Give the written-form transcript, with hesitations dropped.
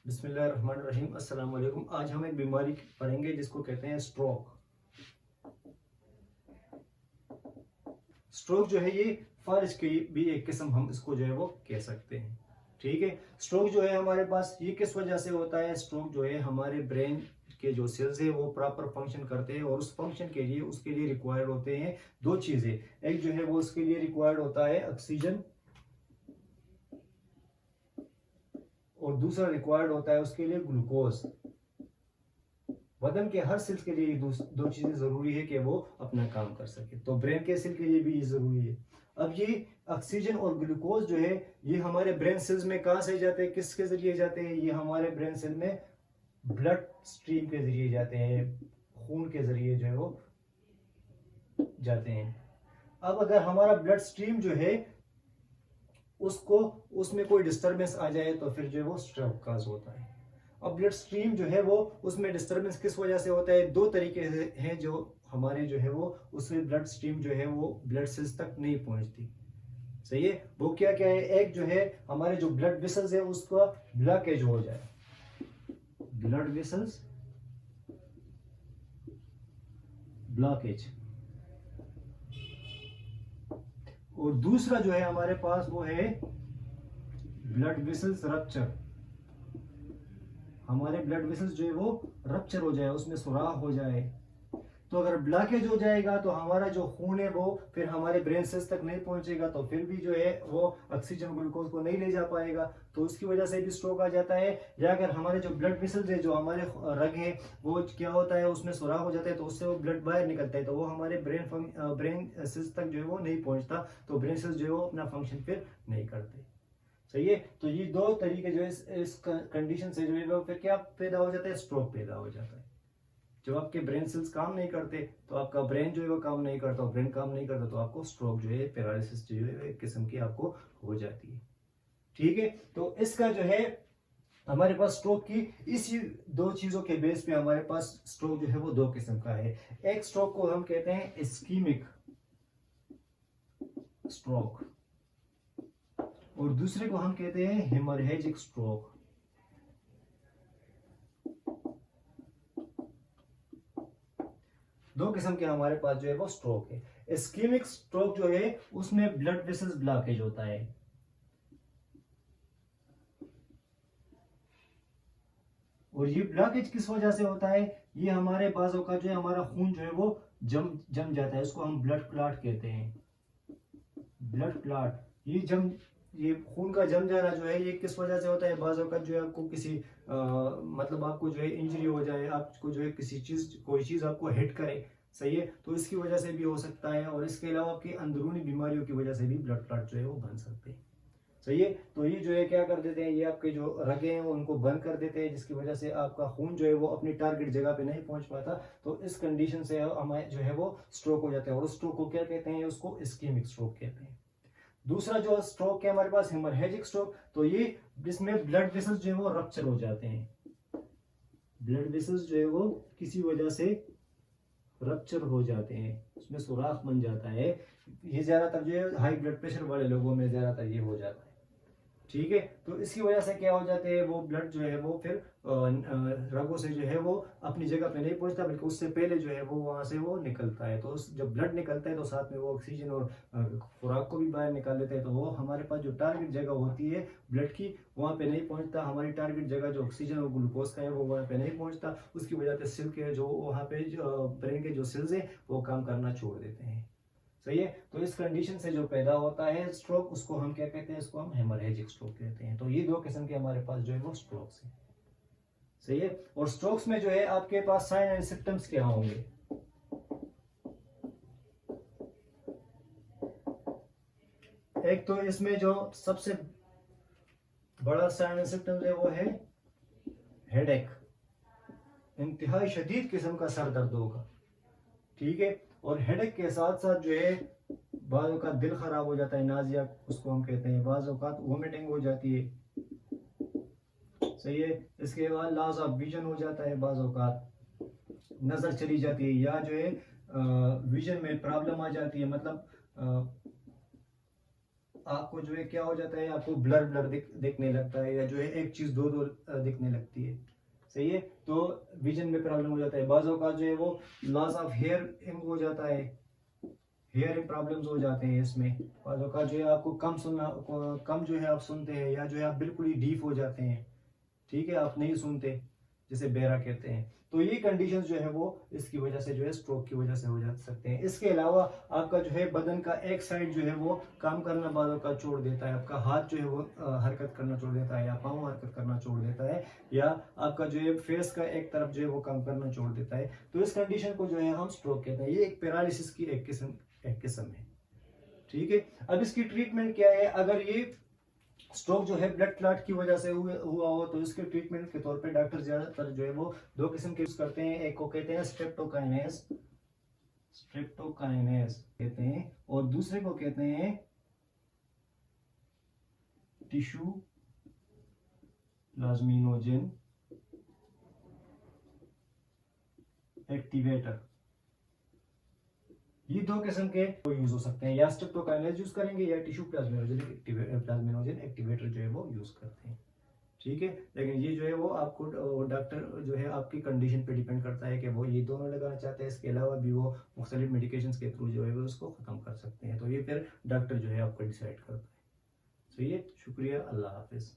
बिस्मिल्लाहिर्रहमानिर्रहीम। अस्सलाम वालेकुम। आज हम एक बीमारी पढ़ेंगे जिसको कहते हैं स्ट्रोक। स्ट्रोक जो है ये फारिश की भी एक किस्म हम इसको जो है वो कह सकते हैं। ठीक है। स्ट्रोक जो है हमारे पास ये किस वजह से होता है? स्ट्रोक जो है हमारे ब्रेन के जो सेल्स है वो प्रॉपर फंक्शन करते हैं और उस फंक्शन के लिए उसके लिए रिक्वायर्ड होते हैं दो चीजें। एक जो है वो उसके लिए रिक्वायर्ड होता है ऑक्सीजन और दूसरा रिक्वायर्ड होता है उसके लिए ग्लूकोज। बदन के हर सेल के लिए दो चीजें जरूरी है कि वो अपना काम कर सके, तो ब्रेन के सेल के लिए भी ये जरूरी है। अब ये ऑक्सीजन और ग्लूकोज जो है ये हमारे ब्रेन सेल्स में कहां से जाते हैं, किसके जरिए जाते हैं? ये हमारे ब्रेन सेल में ब्लड स्ट्रीम के जरिए जाते हैं, खून के जरिए जो है वो जाते हैं। अब अगर हमारा ब्लड स्ट्रीम जो है उसको उसमें कोई डिस्टरबेंस आ जाए तो फिर जो है वो स्ट्रोक काज होता है। अब ब्लड स्ट्रीम जो है वो उसमें डिस्टरबेंस किस वजह से होता है? दो तरीके से हैं जो हमारे जो है वो उसमें ब्लड स्ट्रीम जो है वो ब्लड सेल्स तक नहीं पहुंचती। सही है। वो क्या क्या है? एक जो है हमारे जो ब्लड वेसल्स है उसका ब्लॉकेज हो जाए, ब्लड वेसल्स ब्लॉकेज। और दूसरा जो है हमारे पास वो है ब्लड वेसल्स रप्चर। हमारे ब्लड वेसल्स जो है वो रप्चर हो जाए, उसमें सुराख हो जाए। तो अगर ब्लॉकेज हो जाएगा तो हमारा जो खून है वो फिर हमारे ब्रेन सेल्स तक नहीं पहुंचेगा, तो फिर भी जो है वो ऑक्सीजन ग्लूकोज को नहीं ले जा पाएगा, तो उसकी वजह से भी स्ट्रोक आ जाता है। या अगर हमारे जो ब्लड वेसल्स है, जो हमारे रग है, वो क्या होता है उसमें सुराख हो जाता है, तो उससे वो ब्लड बाहर निकलता है, तो वो हमारे ब्रेन सेल्स तक जो है वो नहीं पहुंचता, तो ब्रेन सेल्स जो है वो अपना फंक्शन फिर नहीं करते। सही है। तो ये दो तरीके जो है इस कंडीशन से जो है वो फिर क्या पैदा हो जाता है? स्ट्रोक पैदा हो जाता है। जब आपके ब्रेन सेल्स काम नहीं करते तो आपका ब्रेन जो है वो काम नहीं करता, ब्रेन काम नहीं करता तो आपको स्ट्रोक जो है, पैरालिसिस जो है एक किस्म की आपको हो जाती है। ठीक है। तो इसका जो है हमारे पास स्ट्रोक की इसी दो चीजों के बेस पे हमारे पास स्ट्रोक जो है वो दो किस्म का है। एक स्ट्रोक को हम कहते हैं इस्कीमिक स्ट्रोक और दूसरे को हम कहते हैं हेमोरेजिक स्ट्रोक। दो किस्म के हमारे पास जो है वो स्ट्रोक है। इस्कीमिक स्ट्रोक जो है उसमें ब्लड वेसल्स ब्लॉकेज होता है, और ये ब्लॉकेज किस वजह से होता है? ये हमारे बाजों का जो है हमारा खून जो है वो जम जम जाता है, उसको हम ब्लड क्लॉट कहते हैं। ब्लड क्लॉट ये खून का जम जाना जो है ये किस वजह से होता है? बाजों का जो है आपको किसी मतलब आपको जो है इंजरी हो जाए, आपको जो है किसी चीज कोई चीज आपको हिट करे, सही है, तो इसकी वजह से भी हो सकता है। और इसके अलावा आपकी अंदरूनी बीमारियों की वजह से भी ब्लड क्लॉट जो है वो बन सकते हैं। सही है। तो ये जो है क्या कर देते हैं, ये आपके जो रगे हैं वो उनको बंद कर देते हैं, जिसकी वजह से आपका खून जो है वो अपनी टारगेट जगह पे नहीं पहुंच पाता, तो इस कंडीशन से हमारे जो है वो स्ट्रोक हो जाता है। और उस स्ट्रोक को क्या कहते हैं? उसको इस्कीमिक स्ट्रोक कहते हैं। दूसरा जो स्ट्रोक है हमारे पास हेमोरेजिक स्ट्रोक, तो ये जिसमें ब्लड वेसल्स जो है वो रप्चर हो जाते हैं। ब्लड वेसल्स जो है वो किसी वजह से रप्चर हो जाते हैं, उसमें सुराख बन जाता है। ये ज्यादातर जो है हाई ब्लड प्रेशर वाले लोगों में ज्यादातर ये हो जाता है। ठीक है। तो इसकी वजह से क्या हो जाते हैं, वो ब्लड जो है वो फिर रगों से जो है वो अपनी जगह पे नहीं पहुंचता, बल्कि उससे पहले जो है वो वहां से वो निकलता है। तो जब ब्लड निकलता है तो साथ में वो ऑक्सीजन और खुराक को भी बाहर निकाल लेता है, तो वो हमारे पास जो टारगेट जगह होती है ब्लड की वहां पे नहीं पहुंचता। हमारी टारगेट जगह जो ऑक्सीजन और ग्लूकोज का है वो वहां पे नहीं पहुंचता, उसकी वजह से सेल के जो वहां पे ब्रेन के जो सेल्स है वो काम करना छोड़ देते हैं। सही है। तो इस कंडीशन से जो पैदा होता है स्ट्रोक, उसको हम क्या कहते हैं? इसको हम हेमोरेजिक स्ट्रोक कहते हैं। तो ये दो किस्म के हमारे पास जो है वो स्ट्रोक्स है। सही है। और स्ट्रोक्स में जो है आपके पास साइन एंड सिम्टम्स क्या होंगे? एक तो इसमें जो सबसे बड़ा साइन एंड सिम्टम्स है वो है हेडेक, इंतहाई शदीद किस्म का सर दर्द होगा। ठीक है। और हेडेक के साथ साथ जो है बाजों का दिल खराब हो जाता है, नाजिया उसको हम कहते हैं, बाजों का वोमिटिंग हो जाती है। सही है। इसके बाद लॉस ऑफ विजन हो जाता है, बाजों का नजर चली जाती है, या जो है विजन में प्रॉब्लम आ जाती है, मतलब आपको जो है क्या हो जाता है, आपको ब्लर ब्लर दिखने लगता है, या जो है एक चीज दो दो दिखने लगती है। सही है, तो विजन में प्रॉब्लम हो जाता है। बाजों का जो है वो लॉस ऑफ हेयर हो जाता है, हेयरिंग प्रॉब्लम्स हो जाते हैं इसमें। बाजों का जो है आपको कम सुनना, कम जो है आप सुनते हैं, या जो है आप बिल्कुल ही डीफ हो जाते हैं, ठीक है, आप नहीं सुनते, जिसे बेरा कहते हैं। तो ये कंडीशंस जो है वो इसकी वजह से जो है स्ट्रोक की वजह से हो जा सकते हैं। इसके अलावा आपका जो है बदन का एक साइड जो है वो काम करना बाजों का छोड़ देता है, आपका हाथ जो है वो हरकत करना छोड़ देता है, या पाँव हरकत करना छोड़ देता है, या आपका जो है फेस का एक तरफ जो है वो काम करना छोड़ देता है। तो इस कंडीशन को जो है हम स्ट्रोक कहते हैं। ये एक पैरालिसिस की एक किस्म है, ठीक है। अब इसकी ट्रीटमेंट क्या है? अगर ये स्ट्रोक जो है ब्लड क्लॉट की वजह से हुआ हो, तो इसके ट्रीटमेंट के तौर पे डॉक्टर ज्यादातर जो है वो दो किस्म के यूज करते हैं। एक को कहते हैं स्ट्रेप्टोकाइनेस कहते हैं, और दूसरे को कहते हैं टिश्यू प्लाज्मिनोजेन एक्टिवेटर। ये दो किस्म के यूज हो सकते हैं, या स्ट्रेप्टोकाइनेस यूज करेंगे, या टिश्यू प्लाज्मिनोजेन एक्टिवेटर जो है वो यूज करते हैं, ठीक है। लेकिन ये जो है वो आपको डॉक्टर जो है आपकी कंडीशन पे डिपेंड करता है कि वो ये दोनों लगाना चाहते हैं। इसके अलावा भी वो मुख्तलिफ मेडिकेशंस के थ्रू जो है वो उसको ख़त्म कर सकते हैं। तो ये फिर डॉक्टर जो है आपको डिसाइड करता है। सही है, शुक्रिया, अल्लाह हाफिज़।